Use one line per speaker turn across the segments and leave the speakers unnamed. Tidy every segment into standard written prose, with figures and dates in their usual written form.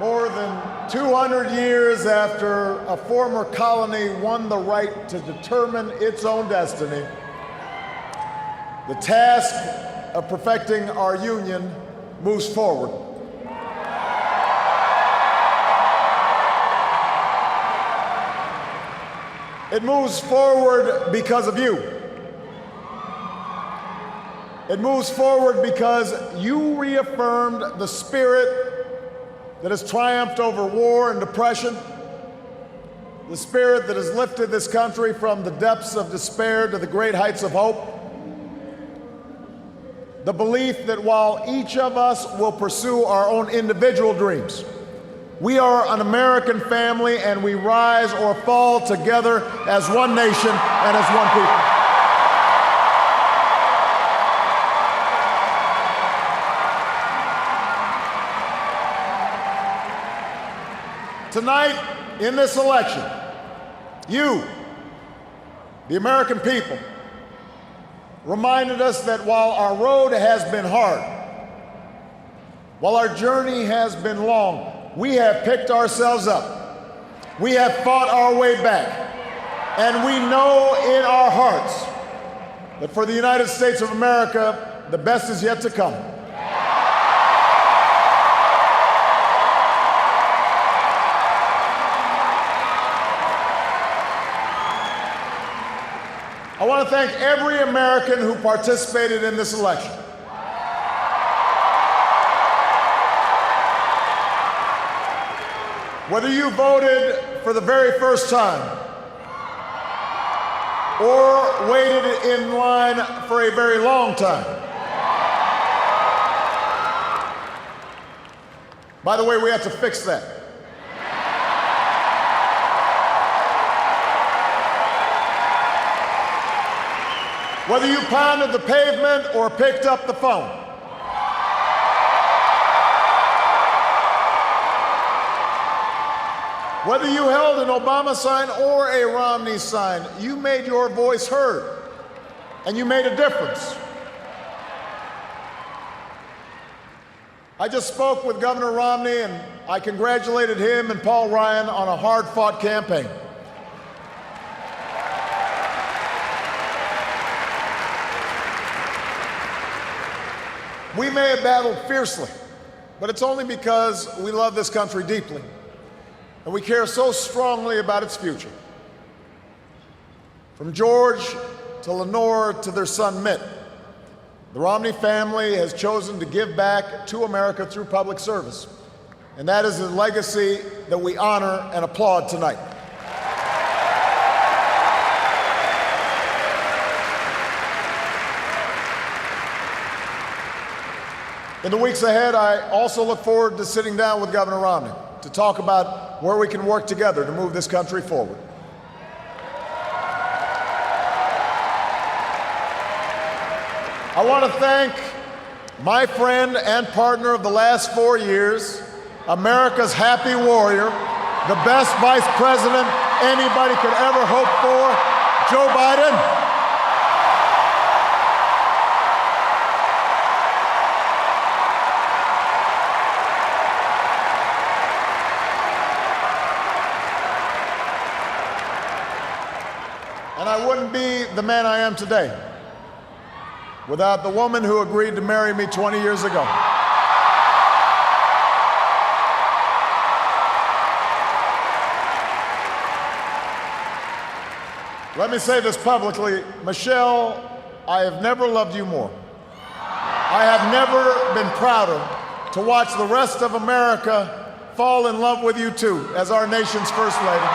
More than 200 years after a former colony won the right to determine its own destiny, the task of perfecting our union moves forward. It moves forward because of you. It moves forward because you reaffirmed the spirit that has triumphed over war and depression, the spirit that has lifted this country from the depths of despair to the great heights of hope, the belief that while each of us will pursue our own individual dreams, we are an American family and we rise or fall together as one nation and as one people. Tonight, in this election, you, the American people, reminded us that while our road has been hard, while our journey has been long, we have picked ourselves up. We have fought our way back. And we know in our hearts that for the United States of America, the best is yet to come. I want to thank every American who participated in this election. Whether you voted for the very first time or waited in line for a very long time. By the way, we have to fix that. Whether you pounded the pavement or picked up the phone. Whether you held an Obama sign or a Romney sign, you made your voice heard, and you made a difference. I just spoke with Governor Romney, and I congratulated him and Paul Ryan on a hard-fought campaign. We may have battled fiercely, but it's only because we love this country deeply, and we care so strongly about its future. From George to Lenore to their son Mitt, the Romney family has chosen to give back to America through public service, and that is a legacy that we honor and applaud tonight. In the weeks ahead, I also look forward to sitting down with Governor Romney to talk about where we can work together to move this country forward. I want to thank my friend and partner of the last 4 years, America's happy warrior, the best vice president anybody could ever hope for, Joe Biden. And I wouldn't be the man I am today without the woman who agreed to marry me 20 years ago. Let me say this publicly, Michelle, I have never loved you more. I have never been prouder to watch the rest of America fall in love with you too, as our nation's First Lady.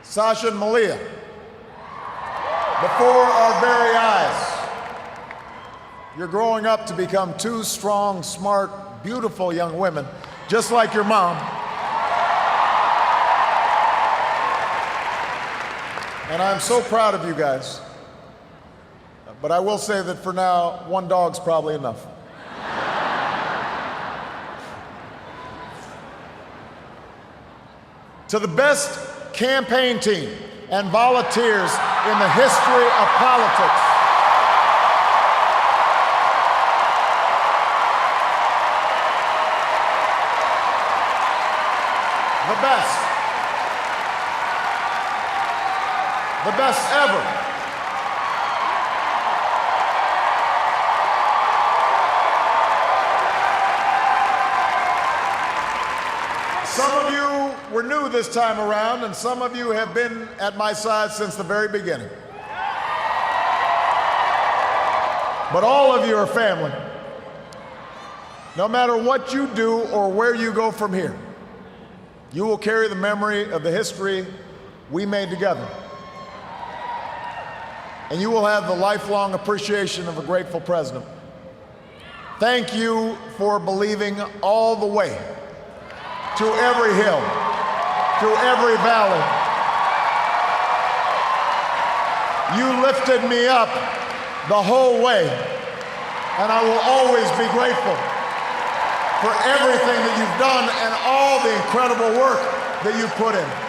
Sasha and Malia, before our very eyes, you're growing up to become two strong, smart, beautiful young women, just like your mom. And I'm so proud of you guys. But I will say that for now, one dog's probably enough. To the best campaign team and volunteers in the history of politics. The best ever. Some of you were new this time around, and some of you have been at my side since the very beginning. But all of you are family. No matter what you do or where you go from here, you will carry the memory of the history we made together. And you will have the lifelong appreciation of a grateful president. Thank you for believing all the way, to every hill, through every valley. You lifted me up the whole way, and I will always be grateful for everything that you've done and all the incredible work that you've put in.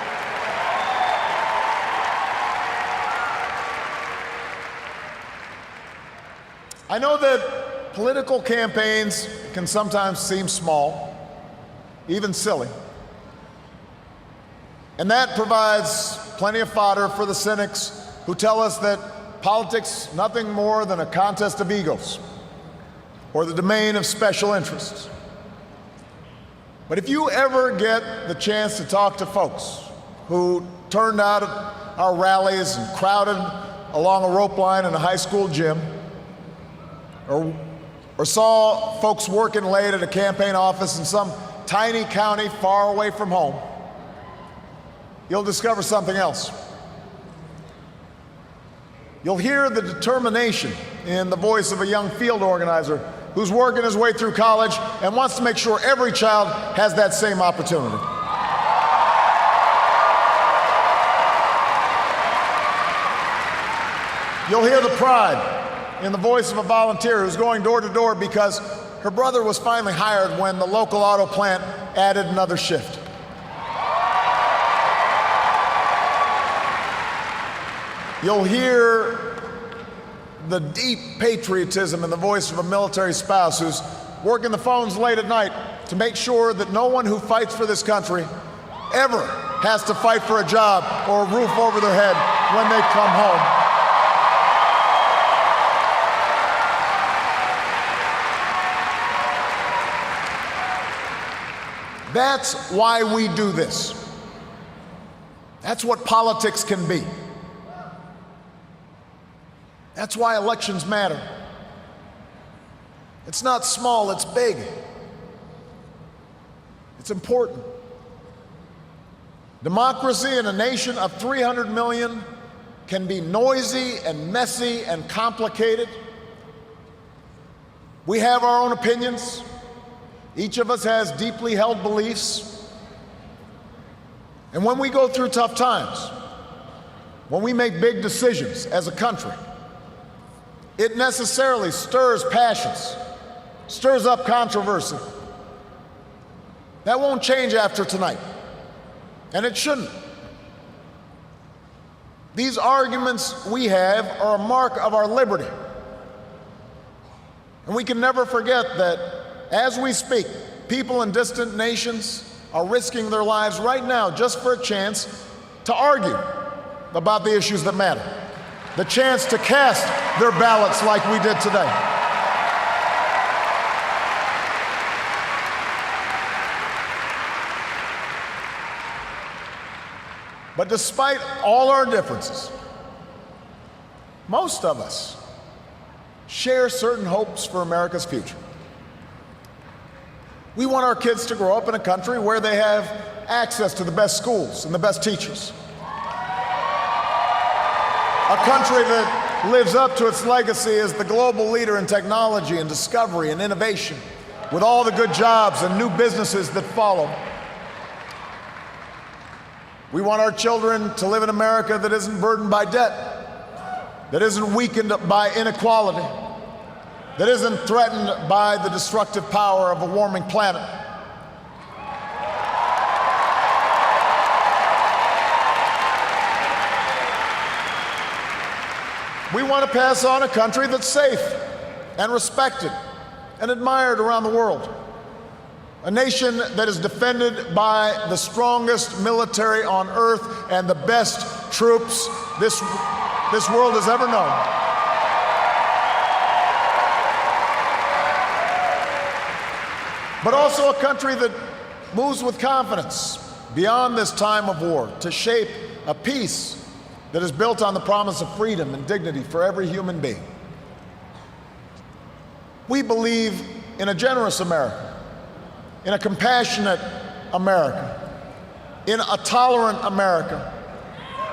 I know that political campaigns can sometimes seem small, even silly. And that provides plenty of fodder for the cynics who tell us that politics is nothing more than a contest of egos or the domain of special interests. But if you ever get the chance to talk to folks who turned out at our rallies and crowded along a rope line in a high school gym, or saw folks working late at a campaign office in some tiny county far away from home, you'll discover something else. You'll hear the determination in the voice of a young field organizer who's working his way through college and wants to make sure every child has that same opportunity. You'll hear the pride in the voice of a volunteer who's going door to door because her brother was finally hired when the local auto plant added another shift. You'll hear the deep patriotism in the voice of a military spouse who's working the phones late at night to make sure that no one who fights for this country ever has to fight for a job or a roof over their head when they come home. That's why we do this. That's what politics can be. That's why elections matter. It's not small, it's big. It's important. Democracy in a nation of 300 million can be noisy and messy and complicated. We have our own opinions. Each of us has deeply held beliefs. And when we go through tough times, when we make big decisions as a country, it necessarily stirs passions, stirs up controversy. That won't change after tonight, and it shouldn't. These arguments we have are a mark of our liberty. And we can never forget that as we speak, people in distant nations are risking their lives right now just for a chance to argue about the issues that matter, the chance to cast their ballots like we did today. But despite all our differences, most of us share certain hopes for America's future. We want our kids to grow up in a country where they have access to the best schools and the best teachers. A country that lives up to its legacy as the global leader in technology and discovery and innovation, with all the good jobs and new businesses that follow. We want our children to live in America that isn't burdened by debt, that isn't weakened by inequality, that isn't threatened by the destructive power of a warming planet. We want to pass on a country that's safe and respected and admired around the world. A nation that is defended by the strongest military on earth and the best troops this world has ever known. But also a country that moves with confidence beyond this time of war to shape a peace that is built on the promise of freedom and dignity for every human being. We believe in a generous America, in a compassionate America, in a tolerant America,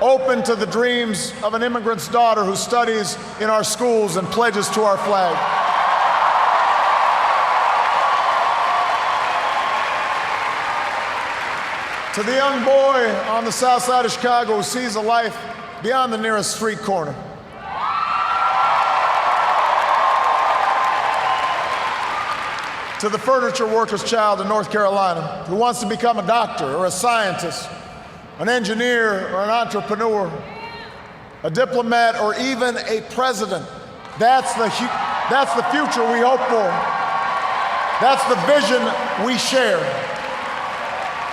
open to the dreams of an immigrant's daughter who studies in our schools and pledges to our flag. To the young boy on the south side of Chicago who sees a life beyond the nearest street corner. To the furniture worker's child in North Carolina who wants to become a doctor or a scientist, an engineer or an entrepreneur, a diplomat or even a president. That's the future we hope for. That's the vision we share.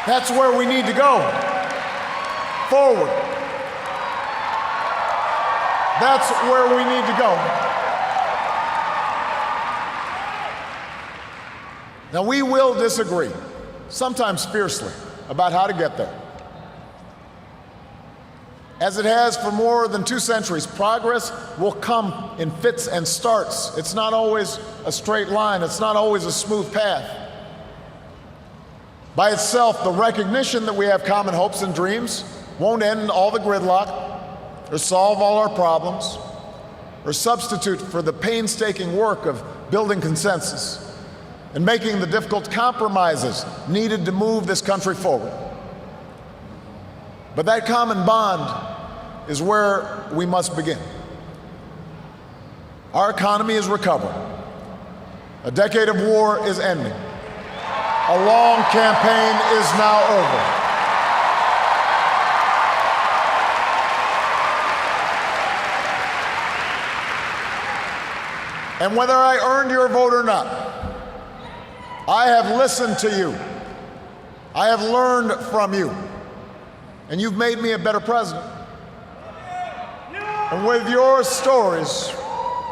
That's where we need to go. Forward. That's where we need to go. Now, we will disagree, sometimes fiercely, about how to get there. As it has for more than 2 centuries, progress will come in fits and starts. It's not always a straight line. It's not always a smooth path. By itself, the recognition that we have common hopes and dreams won't end all the gridlock or solve all our problems or substitute for the painstaking work of building consensus and making the difficult compromises needed to move this country forward. But that common bond is where we must begin. Our economy is recovering. A decade of war is ending. A long campaign is now over. And whether I earned your vote or not, I have listened to you. I have learned from you. And you've made me a better president. And with your stories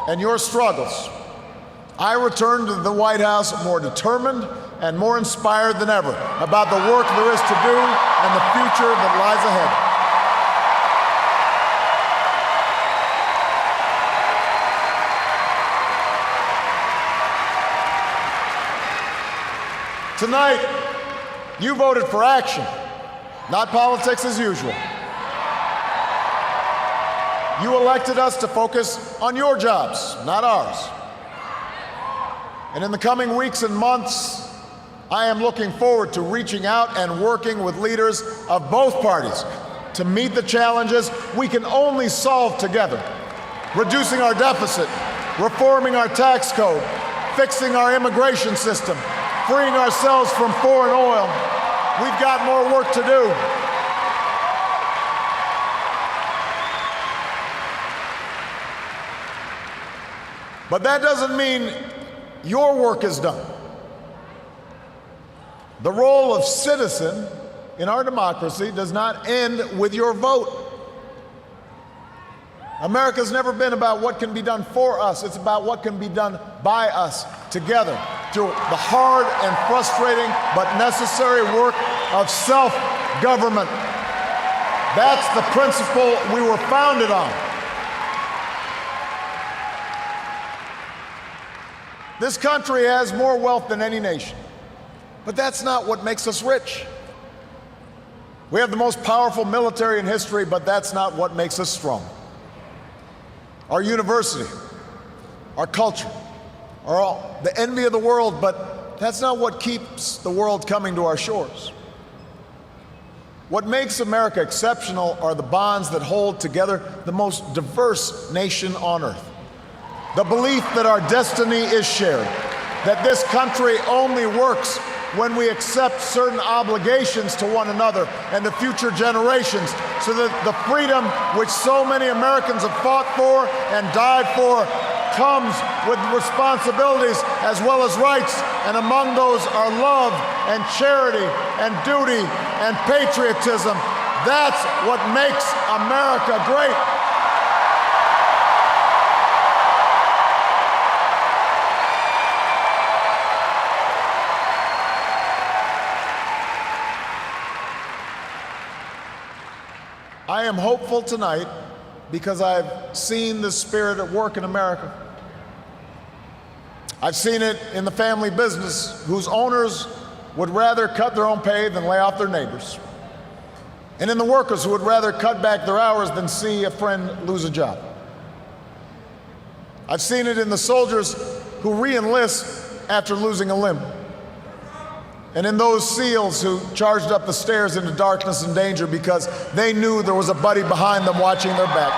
and your struggles, I return to the White House more determined and more inspired than ever about the work there is to do and the future that lies ahead. Tonight, you voted for action, not politics as usual. You elected us to focus on your jobs, not ours. And in the coming weeks and months, I am looking forward to reaching out and working with leaders of both parties to meet the challenges we can only solve together, reducing our deficit, reforming our tax code, fixing our immigration system, freeing ourselves from foreign oil. We've got more work to do. But that doesn't mean your work is done. The role of citizen in our democracy does not end with your vote. America's never been about what can be done for us. It's about what can be done by us together through the hard and frustrating but necessary work of self-government. That's the principle we were founded on. This country has more wealth than any nation, but that's not what makes us rich. We have the most powerful military in history, but that's not what makes us strong. Our university, our culture, are all the envy of the world, but that's not what keeps the world coming to our shores. What makes America exceptional are the bonds that hold together the most diverse nation on earth. The belief that our destiny is shared, that this country only works when we accept certain obligations to one another and to future generations, so that the freedom which so many Americans have fought for and died for comes with responsibilities as well as rights, and among those are love and charity and duty and patriotism. That's what makes America great. I am hopeful tonight because I've seen the spirit at work in America. I've seen it in the family business whose owners would rather cut their own pay than lay off their neighbors, and in the workers who would rather cut back their hours than see a friend lose a job. I've seen it in the soldiers who re-enlist after losing a limb, and in those SEALs who charged up the stairs into darkness and danger because they knew there was a buddy behind them watching their back.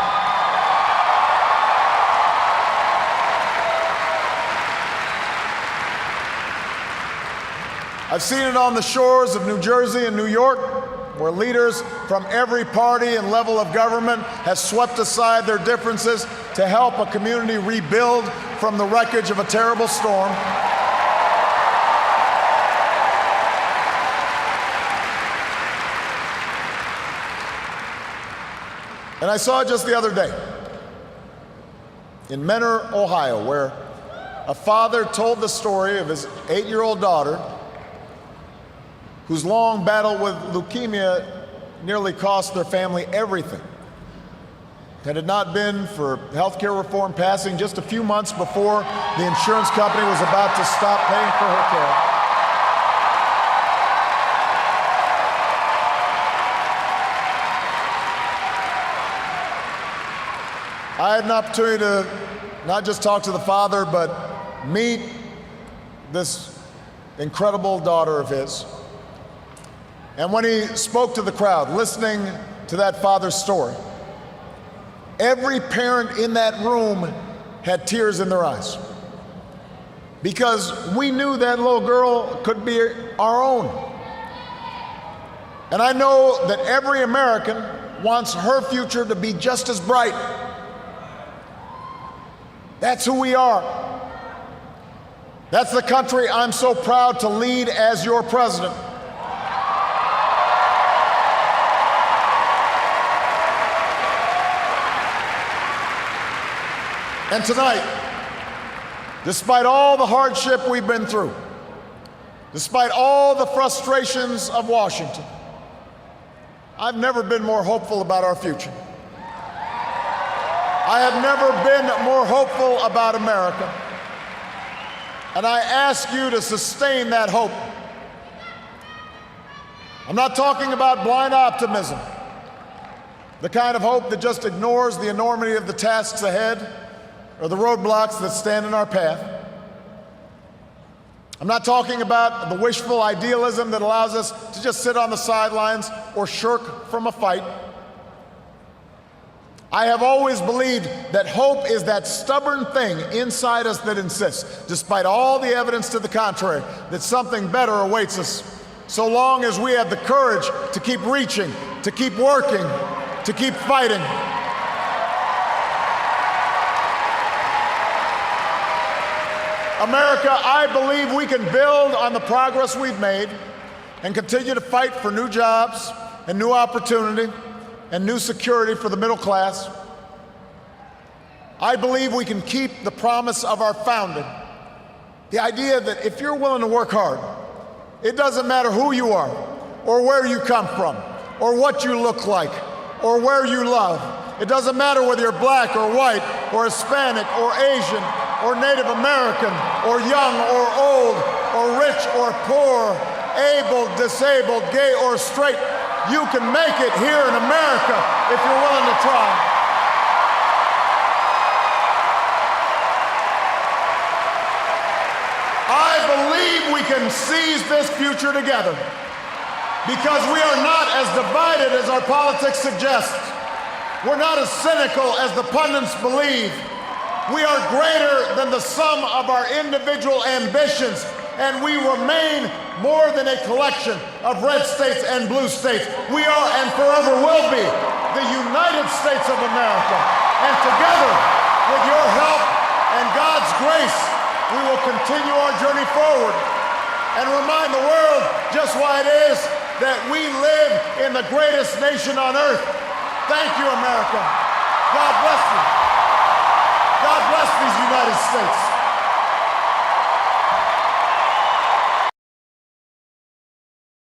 I've seen it on the shores of New Jersey and New York, where leaders from every party and level of government have swept aside their differences to help a community rebuild from the wreckage of a terrible storm. And I saw it just the other day in Mentor, Ohio, where a father told the story of his 8-year-old daughter whose long battle with leukemia nearly cost their family everything. Had it not been for healthcare reform passing just a few months before the insurance company was about to stop paying for her care. I had an opportunity to not just talk to the father, but meet this incredible daughter of his. And when he spoke to the crowd, listening to that father's story, every parent in that room had tears in their eyes, because we knew that little girl could be our own. And I know that every American wants her future to be just as bright. That's who we are. That's the country I'm so proud to lead as your president. And tonight, despite all the hardship we've been through, despite all the frustrations of Washington, I've never been more hopeful about our future. I have never been more hopeful about America. And I ask you to sustain that hope. I'm not talking about blind optimism, the kind of hope that just ignores the enormity of the tasks ahead or the roadblocks that stand in our path. I'm not talking about the wishful idealism that allows us to just sit on the sidelines or shirk from a fight. I have always believed that hope is that stubborn thing inside us that insists, despite all the evidence to the contrary, that something better awaits us, so long as we have the courage to keep reaching, to keep working, to keep fighting. America, I believe we can build on the progress we've made and continue to fight for new jobs and new opportunity and new security for the middle class. I believe we can keep the promise of our founding, the idea that if you're willing to work hard, it doesn't matter who you are or where you come from or what you look like or where you love. It doesn't matter whether you're black or white or Hispanic or Asian or Native American or young or old or rich or poor, able, disabled, gay or straight. You can make it here in America if you're willing to try. I believe we can seize this future together because we are not as divided as our politics suggests. We're not as cynical as the pundits believe. We are greater than the sum of our individual ambitions. and we remain more than a collection of red states and blue states. We are and forever will be the United States of America. And together, with your help and God's grace, we will continue our journey forward and remind the world just why it is that we live in the greatest nation on earth. Thank you, America. God bless you. God bless these United States.